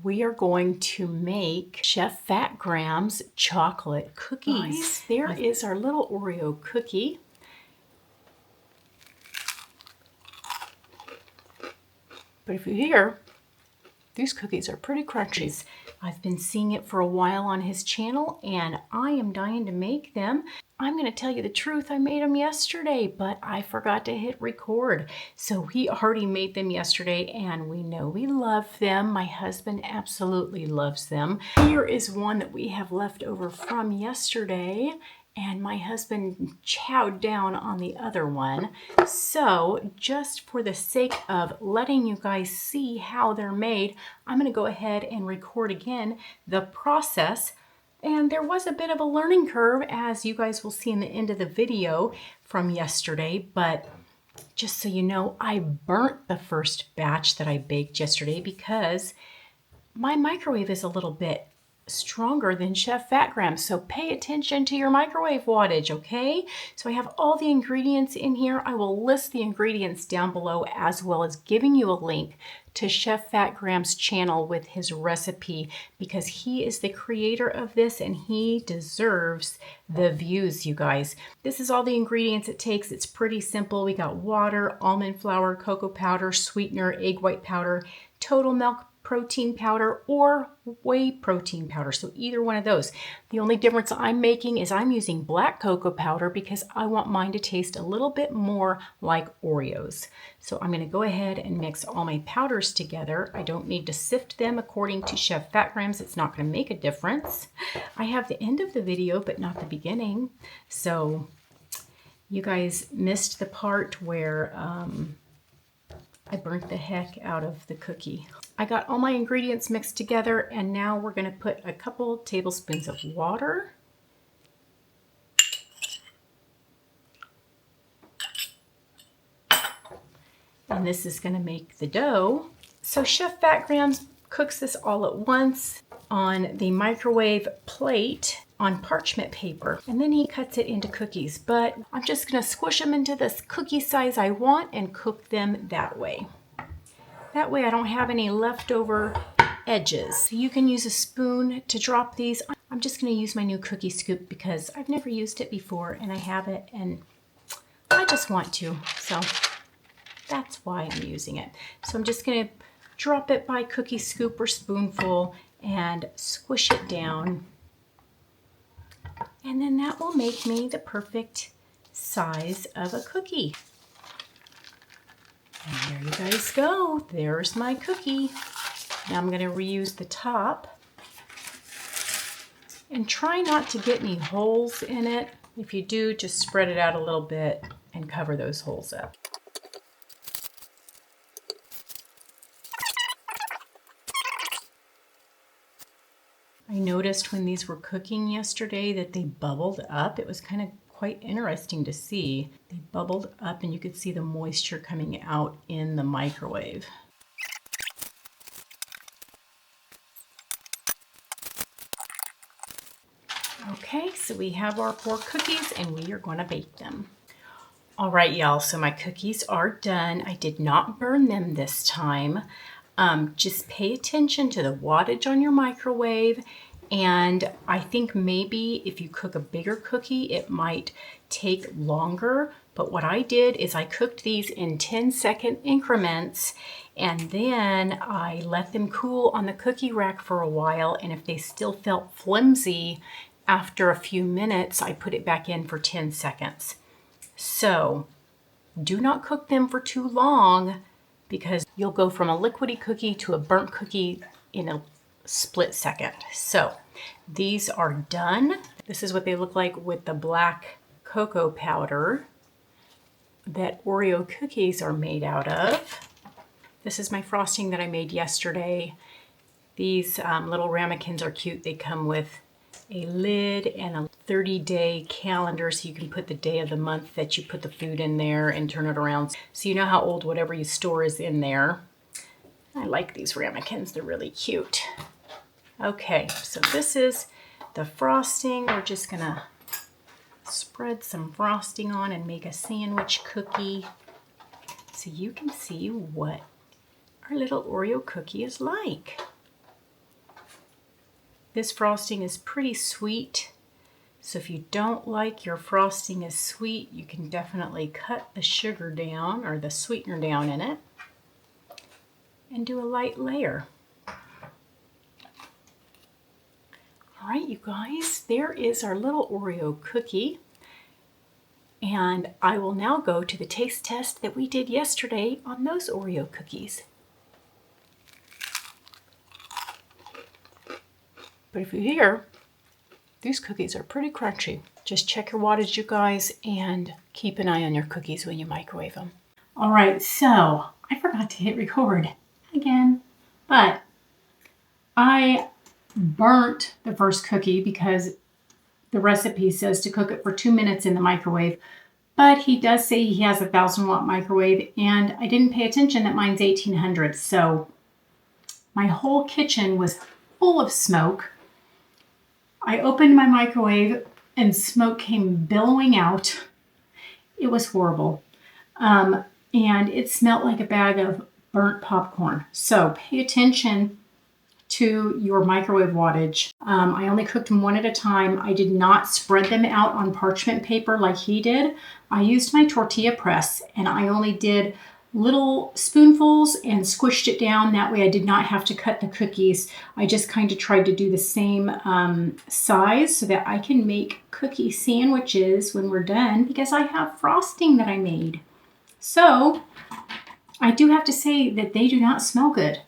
We are going to make Chef Fat Grams chocolate cookies. There is our little Oreo cookie. But if you hear, these cookies are pretty crunchy. I've been seeing it for a while on his channel and I am dying to make them. I'm going to tell you the truth, I made them yesterday, but I forgot to hit record. So he already made them yesterday and we know we love them. My husband absolutely loves them. Here is one that we have left over from yesterday and my husband chowed down on the other one. So just for the sake of letting you guys see how they're made, I'm going to go ahead and record again the process. And there was a bit of a learning curve, as you guys will see in the end of the video from yesterday, but just so you know, I burnt the first batch that I baked yesterday because my microwave is a little bit stronger than Chef Fat Grams, so pay attention to your microwave wattage, okay? So I have all the ingredients in here. I will list the ingredients down below as well as giving you a link to Chef Fat Grams' channel with his recipe because he is the creator of this and he deserves the views, you guys. This is all the ingredients it takes. It's pretty simple. We got water, almond flour, cocoa powder, sweetener, egg white powder, total milk protein powder, or whey protein powder. So either one of those. The only difference I'm making is I'm using black cocoa powder because I want mine to taste a little bit more like Oreos. So I'm going to go ahead and mix all my powders together. I don't need to sift them according to Chef Fat Grams. It's not going to make a difference. I have the end of the video, but not the beginning. So you guys missed the part where I burnt the heck out of the cookie. I got all my ingredients mixed together and now we're going to put a couple tablespoons of water. And this is going to make the dough. So Chef Fat Grams cooks this all at once on the microwave plate on parchment paper, and then he cuts it into cookies, but I'm just going to squish them into this cookie size I want and cook them that way. That way I don't have any leftover edges. You can use a spoon to drop these. I'm just going to use my new cookie scoop because I've never used it before and I have it and I just want to, so that's why I'm using it. So I'm just going to drop it by cookie scoop or spoonful and squish it down. And then that will make me the perfect size of a cookie. And there you guys go. There's my cookie. Now I'm going to reuse the top. And try not to get any holes in it. If you do, just spread it out a little bit and cover those holes up. I noticed when these were cooking yesterday that they bubbled up. It was kind of quite interesting to see. They bubbled up and you could see the moisture coming out in the microwave. Okay, so we have our 4 cookies and we are going to bake them. All right, y'all, so my cookies are done. I did not burn them this time. Just pay attention to the wattage on your microwave. And I think maybe if you cook a bigger cookie, it might take longer. But what I did is I cooked these in 10-second increments and then I let them cool on the cookie rack for a while. And if they still felt flimsy after a few minutes, I put it back in for 10 seconds. So do not cook them for too long because you'll go from a liquidy cookie to a burnt cookie in a split second. So these are done. This is what they look like with the black cocoa powder that Oreo cookies are made out of. This is my frosting that I made yesterday. These little ramekins are cute. They come with a lid and a 30-day calendar so you can put the day of the month that you put the food in there and turn it around so you know how old whatever you store is in there. I like these ramekins. They're really cute. Okay, so this is the frosting. We're just gonna spread some frosting on and make a sandwich cookie so you can see what our little Oreo cookie is like. This frosting is pretty sweet. So if you don't like your frosting as sweet, you can definitely cut the sugar down or the sweetener down in it and do a light layer. All right, you guys, there is our little Oreo cookie. And I will now go to the taste test that we did yesterday on those Oreo cookies. But if you hear, these cookies are pretty crunchy. Just check your wattage, you guys, and keep an eye on your cookies when you microwave them. All right, so I forgot to hit record again, but I burnt the first cookie because the recipe says to cook it for 2 minutes in the microwave, but he does say he has a 1,000-watt microwave, and I didn't pay attention that mine's 1800, so my whole kitchen was full of smoke. I opened my microwave and smoke came billowing out. It was horrible. And it smelled like a bag of burnt popcorn. So pay attention to your microwave wattage. I only cooked them one at a time. I did not spread them out on parchment paper like he did. I used my tortilla press and I only did little spoonfuls and squished it down. That way I did not have to cut the cookies. I just kind of tried to do the same size so that I can make cookie sandwiches when we're done because I have frosting that I made. So I do have to say that they do not smell good.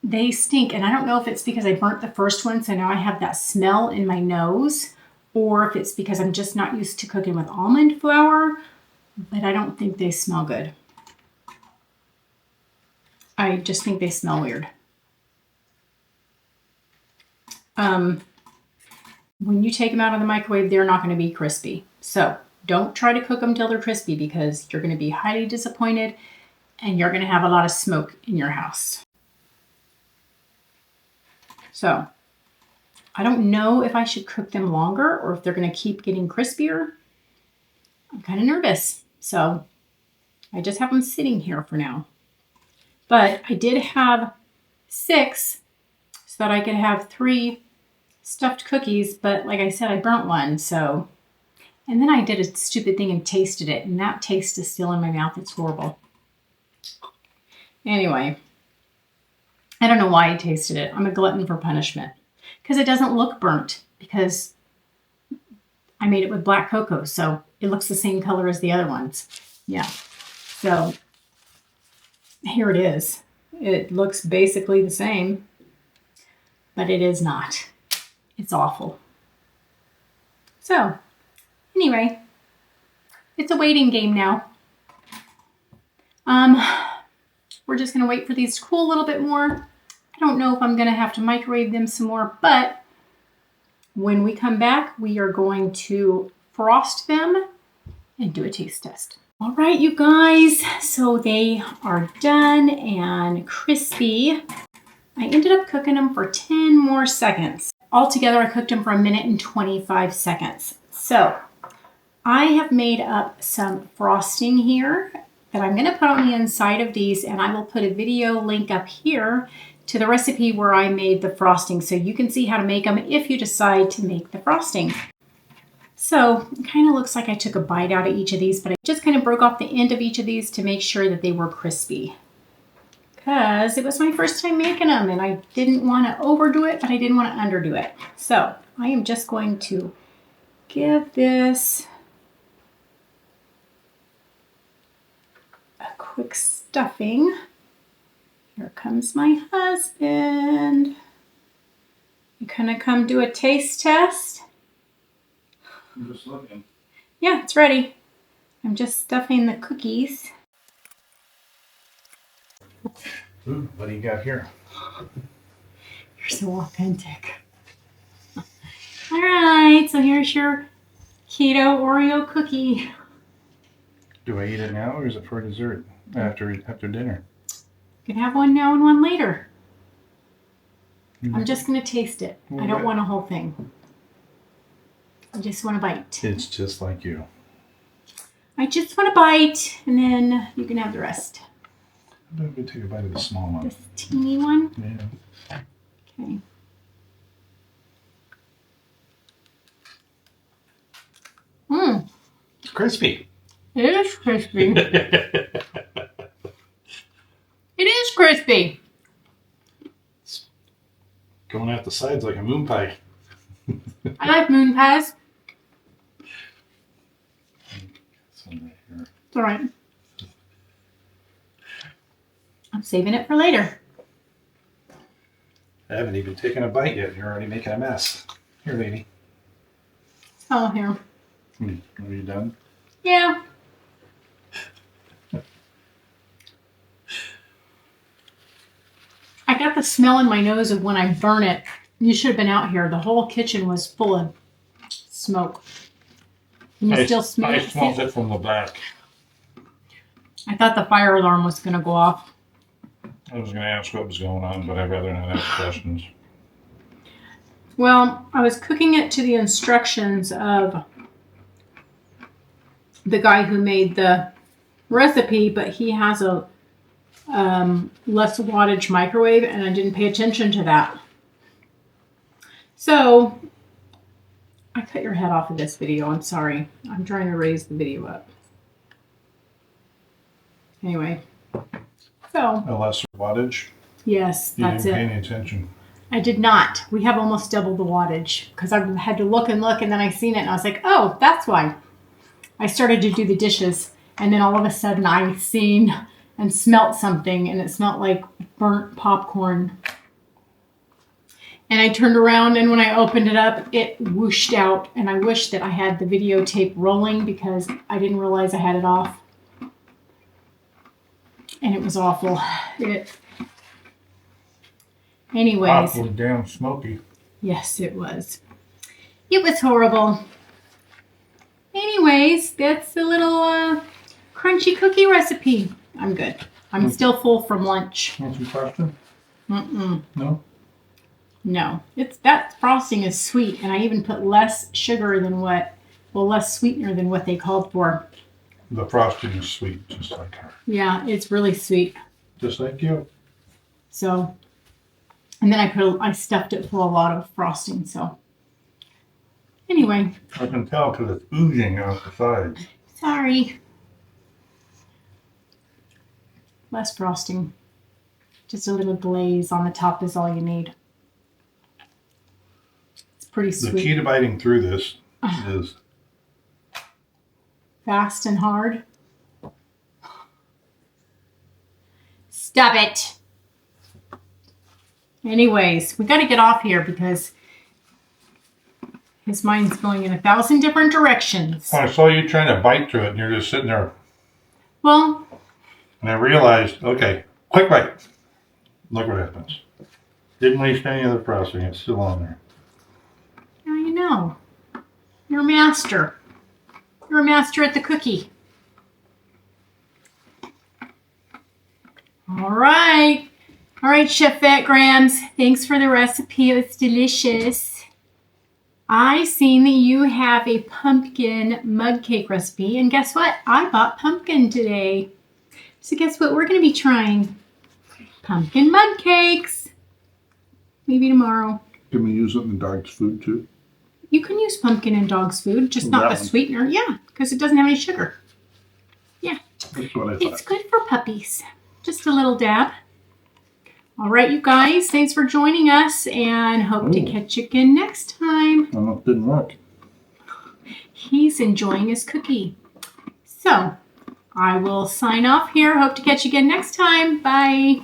They stink, and I don't know if it's because I burnt the first one, so now I have that smell in my nose, or if it's because I'm just not used to cooking with almond flour, but I don't think they smell good. I just think they smell weird. When you take them out of the microwave, they're not going to be crispy. So don't try to cook them till they're crispy because you're going to be highly disappointed and you're going to have a lot of smoke in your house. So I don't know if I should cook them longer or if they're going to keep getting crispier. I'm kind of nervous. So I just have them sitting here for now. But I did have 6 so that I could have 3 stuffed cookies. But like I said, I burnt one. So, and then I did a stupid thing and tasted it. And that taste is still in my mouth. It's horrible. Anyway, I don't know why I tasted it. I'm a glutton for punishment. Because it doesn't look burnt. Because I made it with black cocoa. So it looks the same color as the other ones. Yeah. So here it is. It looks basically the same, but it is not. It's awful. So, anyway, it's a waiting game now. We're just going to wait for these to cool a little bit more. I don't know if I'm going to have to microwave them some more, but when we come back, we are going to frost them and do a taste test. All right, you guys, so they are done and crispy. I ended up cooking them for 10 more seconds. Altogether, I cooked them for 1 minute and 25 seconds. So I have made up some frosting here that I'm going to put on the inside of these, and I will put a video link up here to the recipe where I made the frosting so you can see how to make them if you decide to make the frosting. So it kind of looks like I took a bite out of each of these, but I just kind of broke off the end of each of these to make sure that they were crispy. Because it was my first time making them and I didn't want to overdo it, but I didn't want to underdo it. So I am just going to give this a quick stuffing. Here comes my husband. You gonna come do a taste test? I'm just looking. Yeah, it's ready. I'm just stuffing the cookies. Ooh, what do you got here? You're so authentic. All right, so here's your keto Oreo cookie. Do I eat it now or is it for dessert after dinner? You can have one now and one later. I'm just going to taste it. Well, I don't want a whole thing. I just want a bite. It's just like you. I just want a bite, and then you can have the rest. I'm going to take a bite of the small one. This teeny one? Yeah. Okay. crispy. It is crispy. It is crispy. Going out the sides like a moon pie. I like moon pies. Some right here. It's all right. I'm saving it for later. I haven't even taken a bite yet. You're already making a mess. Here, baby. Oh, here. Are you done? Yeah. I got the smell in my nose of when I burn it. You should have been out here. The whole kitchen was full of smoke. Can you still smell it? I smelled it from the back. I thought the fire alarm was going to go off. I was going to ask what was going on, but I'd rather not ask questions. Well, I was cooking it to the instructions of the guy who made the recipe, but he has a less wattage microwave, and I didn't pay attention to that. So I cut your head off of this video. I'm sorry. I'm trying to raise the video up. Anyway, so A lesser wattage. yes, You that's didn't pay it. any attention. I did not. We have almost double the wattage because I had to look, and then I seen it, and I was like, oh, that's why. I started to do the dishes, and then all of a sudden I seen and smelt something, and it smelled like burnt popcorn. And I turned around, and when I opened it up, it whooshed out, and I wish that I had the videotape rolling because I didn't realize I had it off. And it was awful. Anyways. Pop was damn smoky. Yes, it was. It was horrible. Anyways, that's the little crunchy cookie recipe. I'm good. I'm still full from lunch. Want some question? Mm-mm. No? No. That frosting is sweet, and I even put less sugar than less sweetener than what they called for. The frosting is sweet, just like her. Yeah, it's really sweet. Just like you. So, and then I stuffed it full of a lot of frosting, so. Anyway. I can tell because it's oozing out the sides. Sorry. Less frosting. Just a little glaze on the top is all you need. It's pretty The sweet. key to biting through this is Fast and hard. Stop it. Anyways, we got to get off here because his mind's going in 1,000 different directions. I saw you trying to bite through it and you're just sitting there. Well, And I realized, okay, quick bite. Look what happens. Didn't waste any of the frosting. It's still on there. now you know. You're a master. You're a master at the cookie. All right. All right, Chef Fat Grams. Thanks for the recipe. It was delicious. I seen that you have a pumpkin mug cake recipe. And guess what? I bought pumpkin today. So guess what we're going to be trying? Pumpkin mug cakes. Maybe tomorrow. Can we use it in dog's food too? You can use pumpkin in dog's food, just not the sweetener. Yeah, because it doesn't have any sugar. Yeah. That's what I thought. It's good for puppies. Just a little dab. All right, you guys. Thanks for joining us, and hope to catch you again next time. Well, it didn't work. He's enjoying his cookie. So, I will sign off here. Hope to catch you again next time. Bye.